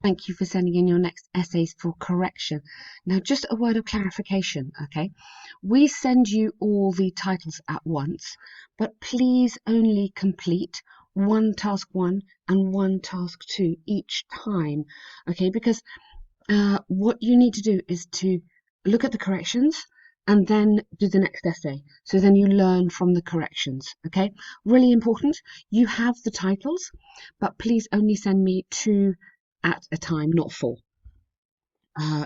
Thank you for sending in your next essays for correction. Now, just a word of clarification, okay? We send you all the titles at once, but please only complete one task 1 and one task 2 each time, okay? Because what you need to do is to look at the corrections and then do the next essay. So then you learn from the corrections, okay? Really important. You have the titles, but please only send me 2 at a time, not 4.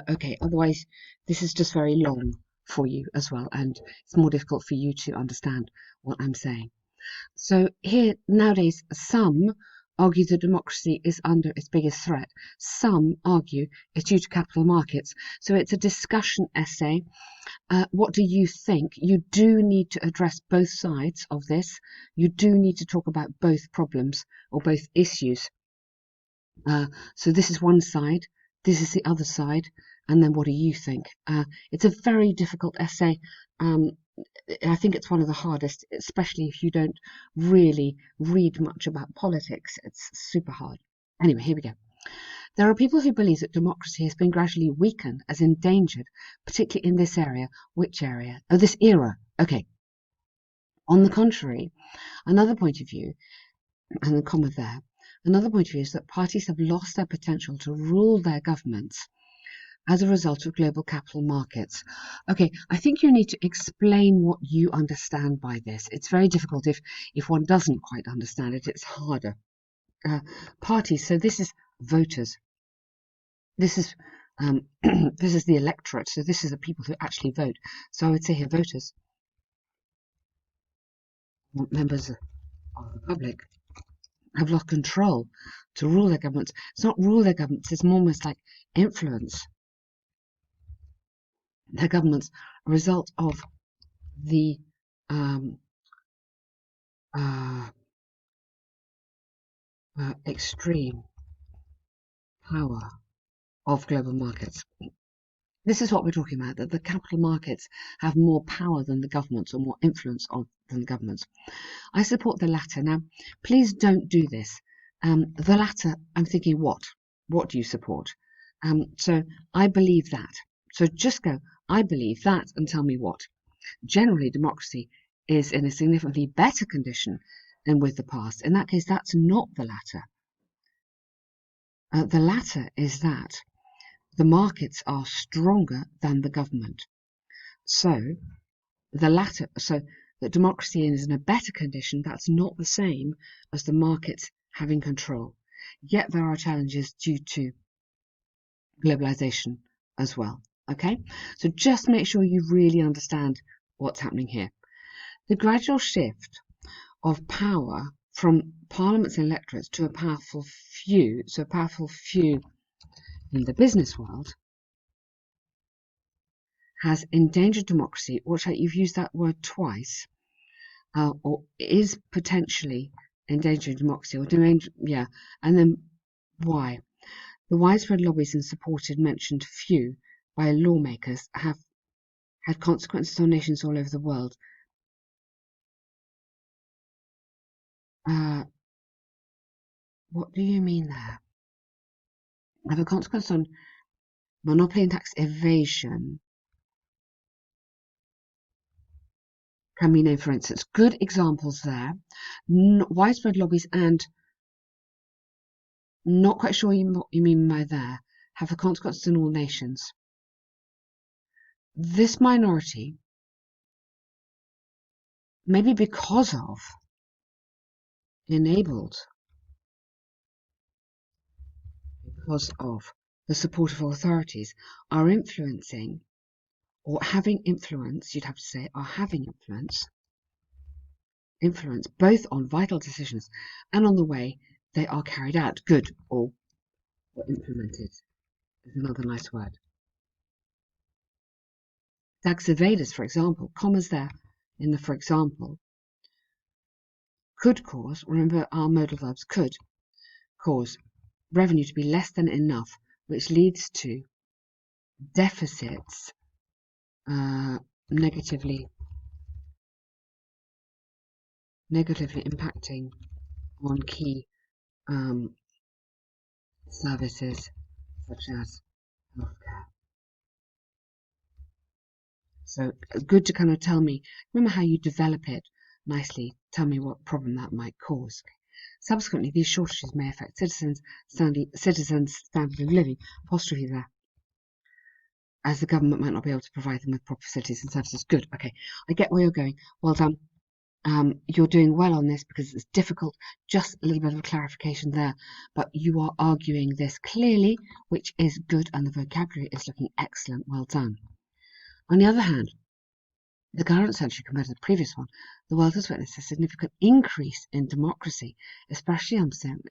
Okay, otherwise this is just very long for you as well, and it's more difficult for you to understand what I'm saying. So here, nowadays, some argue that democracy is under its biggest threat. Some argue it's due to capital markets. So it's a discussion essay. What do you think? You do need to address both sides of this. You do need to talk about both problems or both issues. So this is one side, this is the other side, and then what do you think? It's a very difficult essay. I think it's one of the hardest, especially if you don't really read much about politics. It's super hard. Anyway, here we go. There are people who believe that democracy has been gradually weakened, as endangered, particularly in this area. Which area? Oh, this era. Okay. On the contrary, another point of view, and the comma there, another point of view is that parties have lost their potential to rule their governments as a result of global capital markets. Okay, I think you need to explain what you understand by this. It's very difficult if one doesn't quite understand it. It's harder. Parties, so this is voters. This is this is the electorate. So this is the people who actually vote. So I would say here voters, members of the public, have lost control to rule their governments. It's not rule their governments, it's almost like influence their governments, a result of the extreme power of global markets. This is what we're talking about, that the capital markets have more power than the governments, or more influence than the governments. I support the latter. Now, please don't do this. The latter, I'm thinking what? What do you support? So I believe that. So just go, I believe that, and tell me what. Generally, democracy is in a significantly better condition than with the past. In that case, that's not the latter. The latter is that the markets are stronger than the government. So the latter, so that democracy is in a better condition, that's not the same as the markets having control. Yet there are challenges due to globalization as well. Okay, so just make sure you really understand what's happening here. The gradual shift of power from parliaments and electorates to a powerful few, so a powerful few in the business world, has endangered democracy. Watch out, you've used that word twice, or is potentially endangering democracy, or yeah, and then why? The widespread lobbies and supported mentioned few by lawmakers have had consequences on nations all over the world. What do you mean there? Have a consequence on monopoly and tax evasion. Can we name, for instance, good examples there? Widespread lobbies and not quite sure what you mean by there. Have a consequence in all nations. This minority, maybe because of, enabled, because of the support of authorities, are influencing, or having influence, you'd have to say, are having influence both on vital decisions and on the way they are carried out. Good, or implemented is another nice word. Tax evaders, for example, commas there in the for example, could cause, remember our modal verbs, could cause revenue to be less than enough, which leads to deficits negatively impacting on key services such as healthcare. So good to kind of tell me, remember how you develop it nicely, tell me what problem that might cause. Subsequently, these shortages may affect citizens' standard of living, apostrophe there, as the government might not be able to provide them with proper facilities and services. Good, okay, I get where you're going. Well done. You're doing well on this because it's difficult. Just a little bit of a clarification there, but you are arguing this clearly, which is good, and the vocabulary is looking excellent. Well done. On the other hand, the current century compared to the previous one, the world has witnessed a significant increase in democracy, especially under certain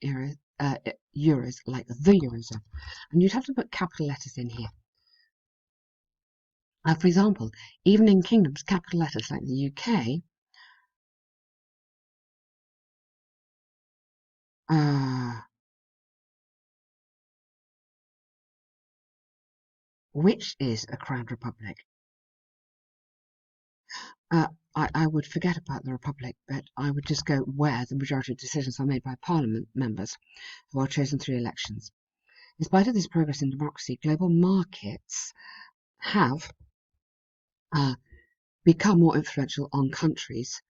euros like the Eurozone. And you'd have to put capital letters in here. For example, even in kingdoms, capital letters like the UK, which is a crowned republic. I would forget about the republic, but I would just go where the majority of decisions are made by parliament members who are chosen through elections. In spite of this progress in democracy, global markets have become more influential on countries,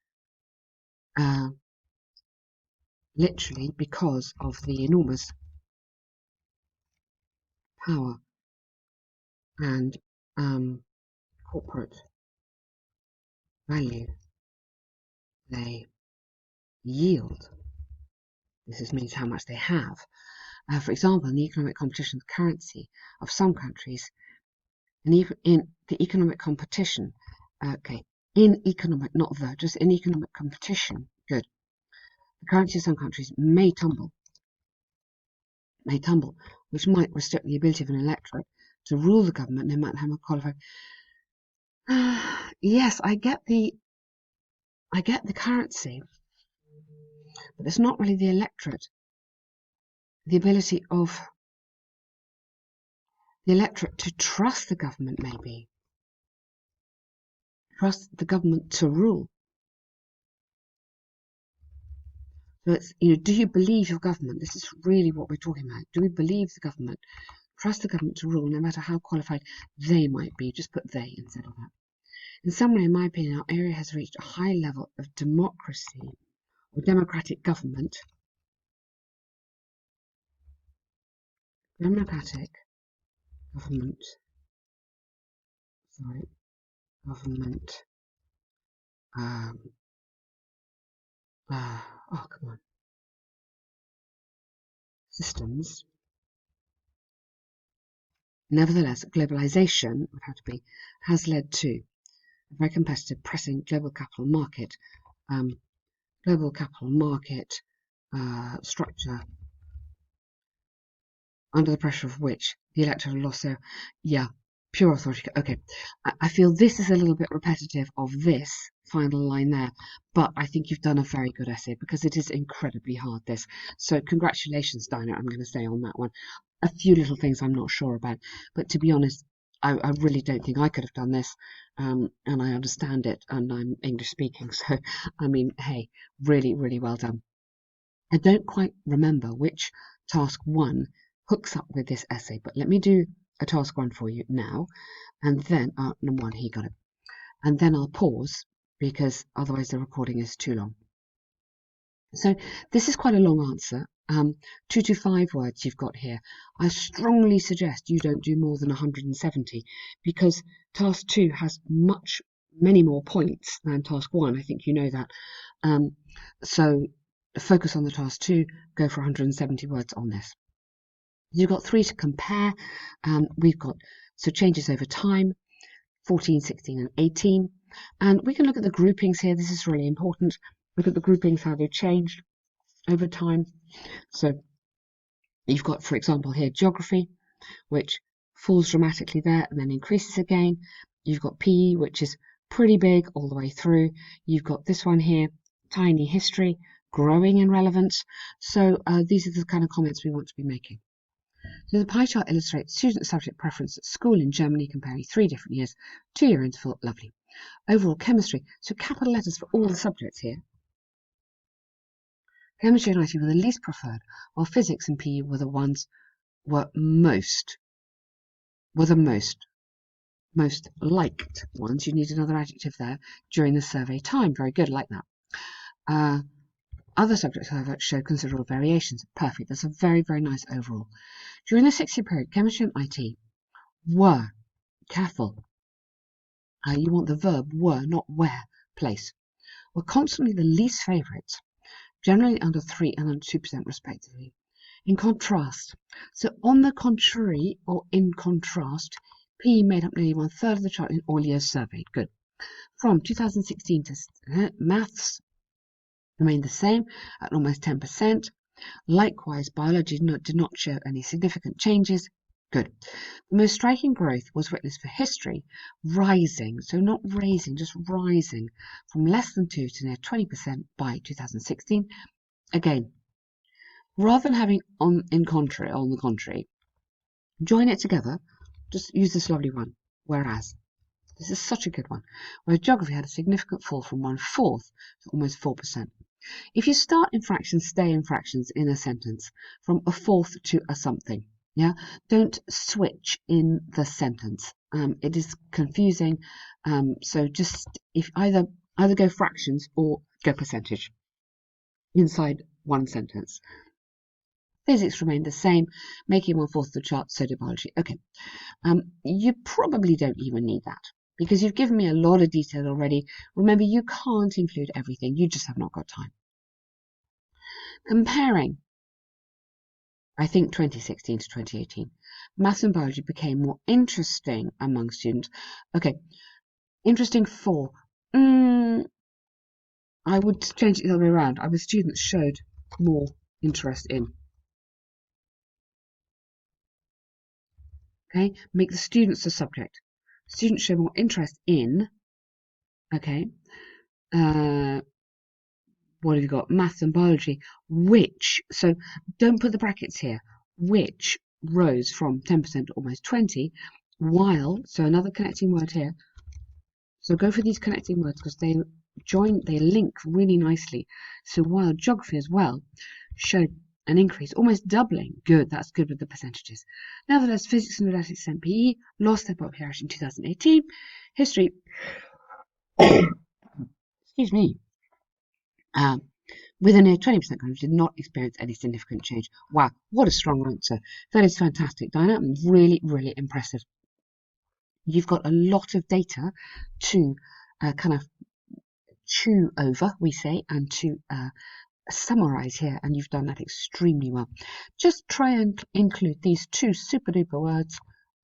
literally because of the enormous power and corporate value they yield. This means how much they have. For example, in the economic competition, the currency of some countries, and even in the economic competition, in economic, not the, just in economic competition, good. The currency of some countries may tumble, which might restrict the ability of an electorate to rule the government. They might have a qualified. Yes, I get the currency, but it's not really the electorate. The ability of the electorate to trust the government, maybe. Trust the government to rule. So it's, do you believe your government? This is really what we're talking about. Do we believe the government? Trust the government to rule, no matter how qualified they might be. Just put they instead of that. In summary, in my opinion, our area has reached a high level of democracy or democratic government. Democratic government. Sorry, government. Oh, come on. Systems. Nevertheless, globalization would have to be has led to a very competitive, pressing global capital market structure, under the pressure of which the electorate have lost their, pure authority. Okay, I feel this is a little bit repetitive of this final line there, but I think you've done a very good essay because it is incredibly hard, this. So congratulations, Dina, I'm going to say on that one. A few little things I'm not sure about, but to be honest, I really don't think I could have done this, and I understand it, and I'm English speaking, so I mean, hey, really, really well done. I don't quite remember which task 1 hooks up with this essay, but let me do a task 1 for you now, and then, number 1, he got it, and then I'll pause, because otherwise the recording is too long. So this is quite a long answer. 2 to 5 words you've got here. I strongly suggest you don't do more than 170 because task 2 has many more points than task 1. I think you know that. So focus on the task 2, go for 170 words on this. You've got 3 to compare. We've got changes over time, 14, 16 and 18. And we can look at the groupings here. This is really important. Look at the groupings, how they've changed over time. So you've got, for example, here geography, which falls dramatically there and then increases again. You've got PE, which is pretty big all the way through. You've got this one here, tiny history, growing in relevance. So these are the kind of comments we want to be making. So the pie chart illustrates student subject preference at school in Germany, comparing 3 different years, 2-year interval, lovely. Overall chemistry, so capital letters for all the subjects here. Chemistry and IT were the least preferred, while physics and PE were the ones were the most liked ones. You need another adjective there during the survey time. Very good, like that. Other subjects, however, showed considerable variations. Perfect. That's a very, very nice overall. During the 6-year period, chemistry and IT were, careful, you want the verb were, not where, place, were constantly the least favourites, generally under 3 and under 2% respectively. In contrast, so on the contrary or in contrast, PE made up nearly 1/3 of the chart in all years surveyed. Good. From 2016 to maths remained the same at almost 10%. Likewise, biology did not show any significant changes. Good. The most striking growth was witnessed for history, rising, so not raising, just rising, from less than 2 to near 20% by 2016. Again, rather than having on the contrary, join it together. Just use this lovely one. Whereas, this is such a good one. Whereas geography had a significant fall from 1/4 to almost 4%. If you start in fractions, stay in fractions in a sentence from a fourth to a something. Yeah, don't switch in the sentence. It is confusing. So just if either go fractions or go percentage inside one sentence. Physics remained the same, making 1/4 of the chart, so did biology. Okay, you probably don't even need that because you've given me a lot of detail already. Remember, you can't include everything. You just have not got time. Comparing, I think 2016 to 2018, maths and biology became more interesting among students. Okay, interesting for, I would change it the other way around. I was students showed more interest in. Okay, make the students the subject. Students show more interest in, okay, what have you got? Maths and biology, which, so don't put the brackets here, which rose from 10% to almost 20, while, so another connecting word here, so go for these connecting words because they link really nicely. So while geography as well showed an increase, almost doubling, good, that's good with the percentages. Nevertheless, physics and mathematics and PE lost their popularity in 2018. History, excuse me, with a near 20% coverage, did not experience any significant change. Wow, what a strong answer. That is fantastic, Dina. Really, really impressive. You've got a lot of data to kind of chew over, we say, and to summarize here, and you've done that extremely well. Just try and include these two super duper words,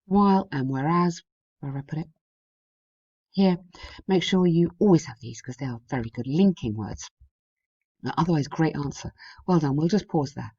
while and whereas, where I put it here. Make sure you always have these because they are very good linking words. Otherwise, great answer. Well done. We'll just pause there.